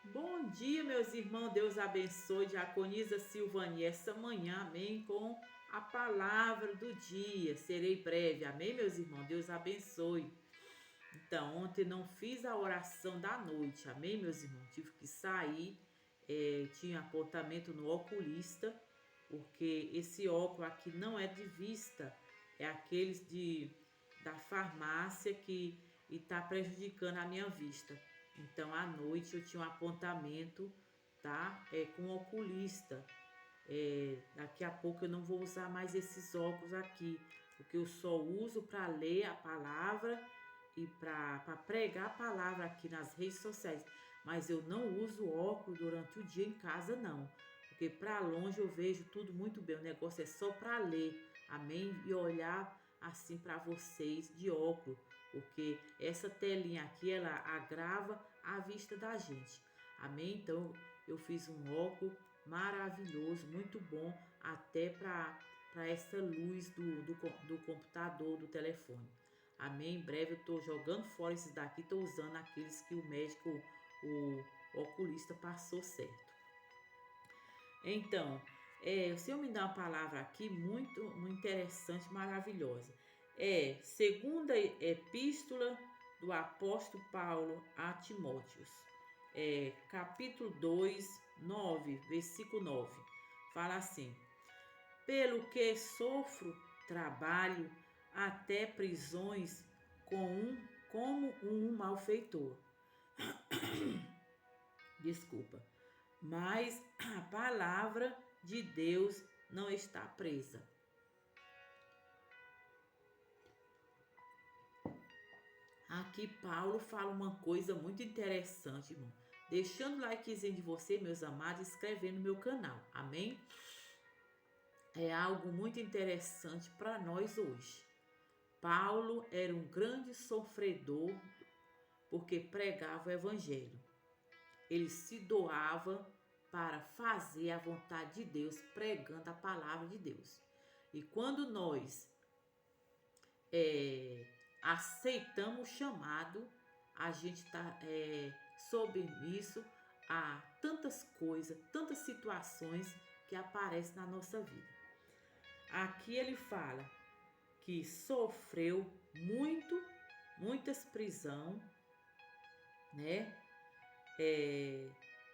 Bom dia, meus irmãos. Deus abençoe. Diaconisa Silvani, essa manhã, amém, com a palavra do dia. Serei breve, amém, meus irmãos. Deus abençoe. Então, ontem não fiz a oração da noite, amém, meus irmãos. Tive que sair, tinha apontamento no oculista, porque esse óculos aqui não é de vista, é aqueles da farmácia que está prejudicando a minha vista. Então, à noite eu tinha um apontamento, tá? Com o oculista. Daqui a pouco eu não vou usar mais esses óculos aqui, porque eu só uso para ler a palavra e para pregar a palavra aqui nas redes sociais. Mas eu não uso óculos durante o dia em casa, não. Porque para longe eu vejo tudo muito bem. O negócio é só para ler, amém? E olhar assim para vocês de óculos, porque essa telinha aqui ela agrava a vista da gente, amém? Então eu fiz um óculos maravilhoso, muito bom, até para essa luz do computador, do telefone. Amém? Em breve eu estou jogando fora esses daqui, estou usando aqueles que o médico, o oculista passou certo. Então, o Senhor me dá uma palavra aqui muito interessante, maravilhosa. Segunda epístola do apóstolo Paulo a Timóteos. Capítulo 2, 9, versículo 9. Fala assim: pelo que sofro trabalho até prisões como um malfeitor. Desculpa. Mas a palavra de Deus não está presa. Aqui Paulo fala uma coisa muito interessante, irmão. Deixando o likezinho de você, meus amados, e inscrevendo no meu canal. Amém? É algo muito interessante para nós hoje. Paulo era um grande sofredor porque pregava o evangelho. Ele se doava para fazer a vontade de Deus, pregando a palavra de Deus. E quando nós aceitamos o chamado, a gente está submisso a tantas coisas, tantas situações que aparecem na nossa vida. Aqui ele fala que sofreu muitas prisões, né?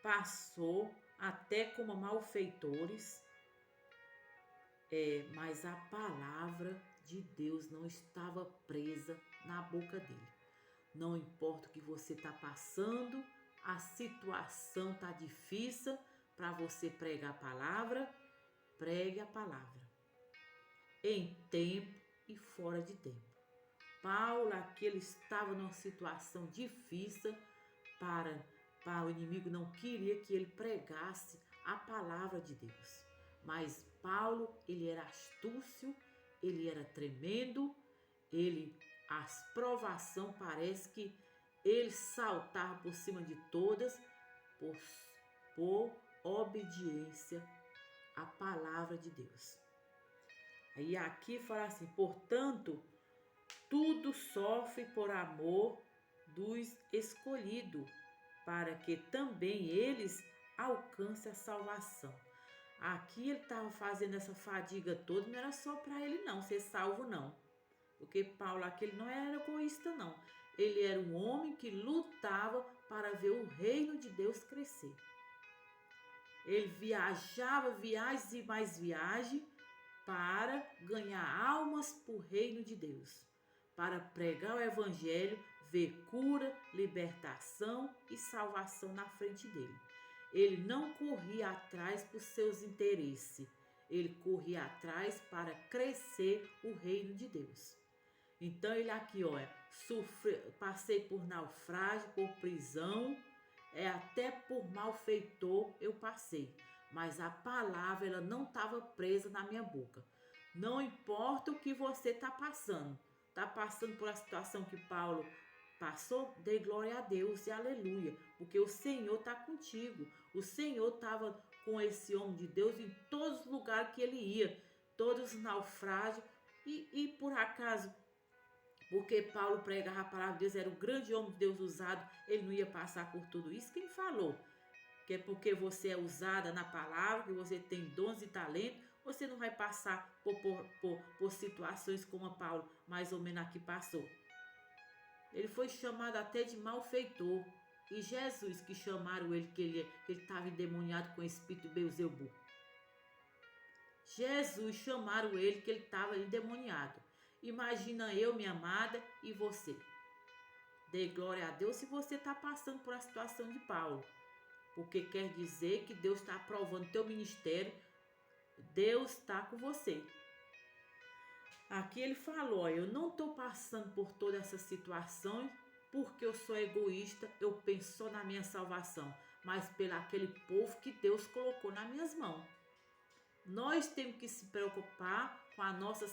Passou até como malfeitores, mas a palavra de Deus não estava presa na boca dele. Não importa o que você está passando, a situação está difícil para você pregar a palavra, pregue a palavra. Em tempo e fora de tempo. Paulo aqui ele estava numa situação difícil para o inimigo não queria que ele pregasse a palavra de Deus. Mas Paulo, ele era astúcio, ele era tremendo, as provações parece que ele saltava por cima de todas por obediência à palavra de Deus. Aí aqui fala assim, portanto, tudo sofre por amor dos escolhidos, para que também eles alcancem a salvação. Aqui ele estava fazendo essa fadiga toda, não era só para ele não ser salvo não. Porque Paulo aqui ele não era egoísta não. Ele era um homem que lutava para ver o reino de Deus crescer. Ele viajava viagens e mais viagens para ganhar almas para o reino de Deus, para pregar o evangelho, ver cura, libertação e salvação na frente dele. Ele não corria atrás por seus interesses, ele corria atrás para crescer o reino de Deus. Então ele aqui, olha, passei por naufrágio, por prisão, até por malfeitor eu passei. Mas a palavra ela não estava presa na minha boca. Não importa o que você está passando. Está passando por a situação que Paulo passou, dê glória a Deus e aleluia. Porque o Senhor está contigo. O Senhor estava com esse homem de Deus em todos os lugares que ele ia. Todos os naufrágios. E por acaso, porque Paulo pregava a palavra de Deus, era o grande homem de Deus usado, ele não ia passar por tudo isso? Quem falou? que é porque você é usada na palavra, que você tem dons e talentos, você não vai passar por situações como a Paulo mais ou menos aqui passou. Ele foi chamado até de malfeitor. E Jesus que chamaram ele, que ele estava endemoniado com o espírito Beuzebu. Jesus chamaram ele que ele estava endemoniado. Imagina eu, minha amada, e você. Dê glória a Deus se você está passando por a situação de Paulo. Porque quer dizer que Deus está aprovando teu ministério. Deus está com você. Aqui ele falou, ó, eu não estou passando por todas essas situações porque eu sou egoísta, eu penso só na minha salvação, mas pelo aquele povo que Deus colocou nas minhas mãos. Nós temos que se preocupar com a nossa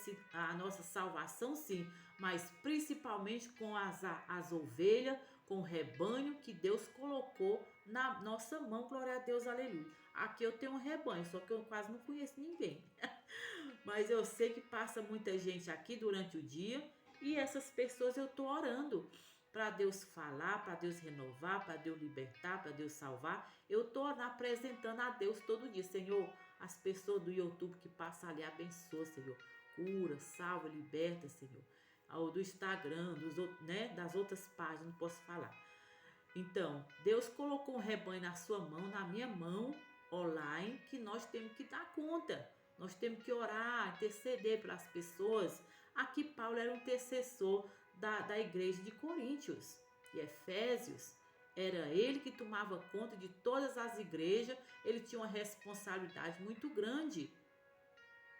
salvação, sim, mas principalmente com as ovelhas, com o rebanho que Deus colocou na nossa mão, glória a Deus, aleluia. Aqui eu tenho um rebanho, só que eu quase não conheço ninguém. Mas eu sei que passa muita gente aqui durante o dia e essas pessoas eu estou orando para Deus falar, para Deus renovar, para Deus libertar, para Deus salvar. Eu estou apresentando a Deus todo dia, Senhor. As pessoas do YouTube que passam ali, abençoa, Senhor. Cura, salva, liberta, Senhor. Do Instagram, das outras páginas, não posso falar. Então, Deus colocou um rebanho na sua mão, na minha mão, online, que nós temos que dar conta. Nós temos que orar, interceder pelas pessoas. Aqui Paulo era um intercessor da igreja de Coríntios e Efésios. Era ele que tomava conta de todas as igrejas. Ele tinha uma responsabilidade muito grande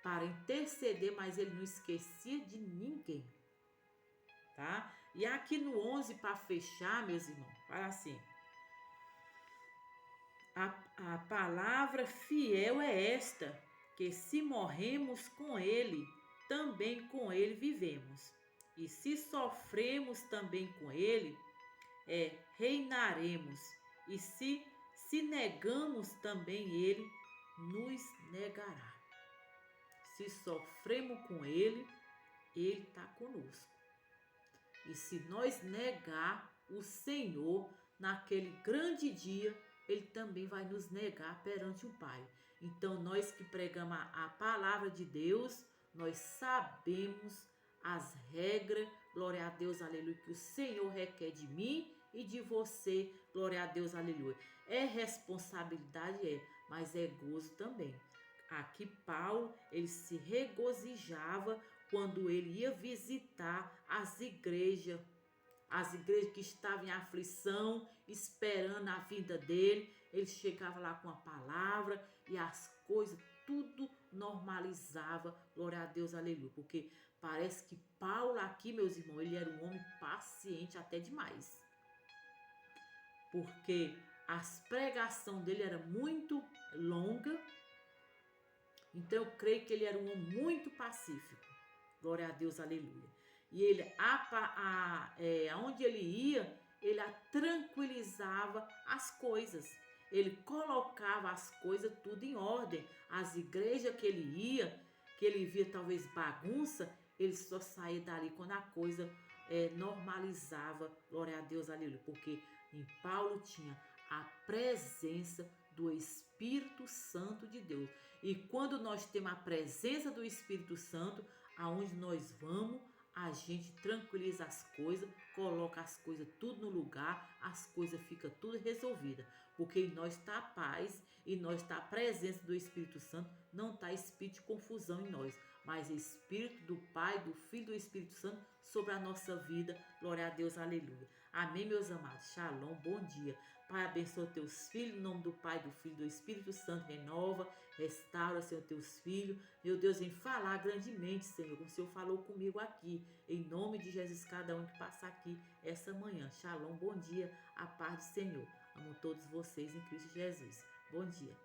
para interceder, mas ele não esquecia de ninguém. Tá? E aqui no 11, para fechar, meus irmãos, fala assim. A palavra fiel é esta, que se morremos com ele, também com ele vivemos. E se sofremos também com ele, reinaremos. E se negamos também ele, nos negará. Se sofremos com ele, ele está conosco. E se nós negar o Senhor naquele grande dia, ele também vai nos negar perante o Pai. Então, nós que pregamos a palavra de Deus, nós sabemos as regras, glória a Deus, aleluia, que o Senhor requer de mim e de você, glória a Deus, aleluia. É responsabilidade, mas é gozo também. Aqui Paulo, ele se regozijava quando ele ia visitar as igrejas que estavam em aflição, esperando a vinda dele. Ele chegava lá com a palavra e as coisas tudo normalizava, glória a Deus, aleluia. Porque parece que Paulo aqui, meus irmãos, ele era um homem paciente até demais. Porque as pregação dele era muito longa. Então eu creio que ele era um homem muito pacífico. Glória a Deus, aleluia. E ele, aonde ele ia, ele tranquilizava as coisas. Ele colocava as coisas tudo em ordem. As igrejas que ele ia, que ele via talvez bagunça, ele só saía dali quando a coisa normalizava. Glória a Deus, aleluia. Porque em Paulo tinha a presença do Espírito Santo de Deus. E quando nós temos a presença do Espírito Santo, aonde nós vamos, a gente tranquiliza as coisas, coloca as coisas tudo no lugar, as coisas ficam tudo resolvidas. Porque em nós está a paz, e nós está a presença do Espírito Santo, não está espírito de confusão em nós, mas Espírito do Pai, do Filho e do Espírito Santo sobre a nossa vida. Glória a Deus, aleluia. Amém, meus amados. Shalom, bom dia. Pai, abençoa teus filhos, em nome do Pai, do Filho e do Espírito Santo, renova, restaura, Senhor, teus filhos. Meu Deus, vem falar grandemente, Senhor, como o Senhor falou comigo aqui, em nome de Jesus, cada um que passa aqui essa manhã. Shalom, bom dia, a paz do Senhor. Amo todos vocês em Cristo Jesus. Bom dia.